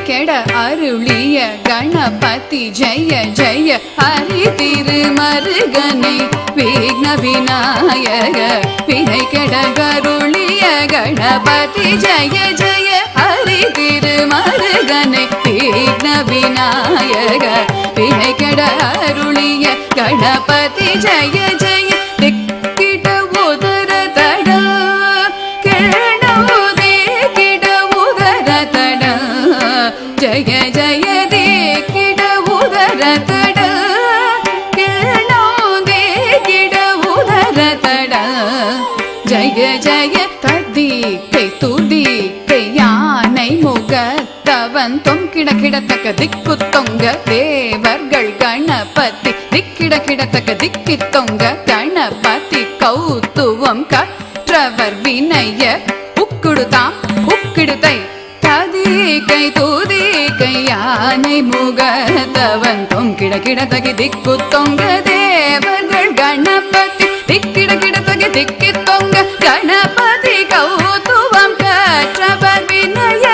கெட அருளிய கணபதி ஜெய ஜெய ஹரி திருமருகனை விக்ன விநாயக வினை கெட அருளிய கணபதி ஜெய ஜெய ஹரி திருமருகனை விக்ன விநாயக வினை கெட அருளிய கணபதி ஜெய ஜெய திக்கிட உதர தட கிழனோதே கிட உதர தட ஜய ஜய தே கிட உதர தட கிழனோதே கிட உதர தட ஜய ஜய ததி கை துதி கை யானை முகத்தவன் தொம் கிட கிடத்தக்க திக்கு தொங்க தேவர்கள் கணபதி திக்கிட கிடத்தக்க திக்கி தொங்க கணபதி கௌத்துவம் கற்றவர் வினைய உக்குடுதாம் உக்கிடுதை ததி கை தூதி கை யானை முகத்தவன் தொம் கிட கிடத்தகி திக்கு தொங்க தேவர்கள் கணபதி திக்கிட கிடத்தகி திக்கி தொங்க கணபதி கௌத்துவம் கற்றவர் வினைய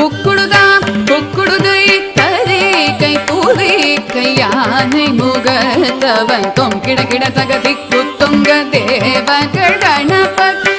உக்குடுதாம் உக்குடுதை ததி கை தூதி கை யானை முகத்தவன் தொம் கிட கிடத்தக திக்கு தொங்க தேவர்கள் கணபதி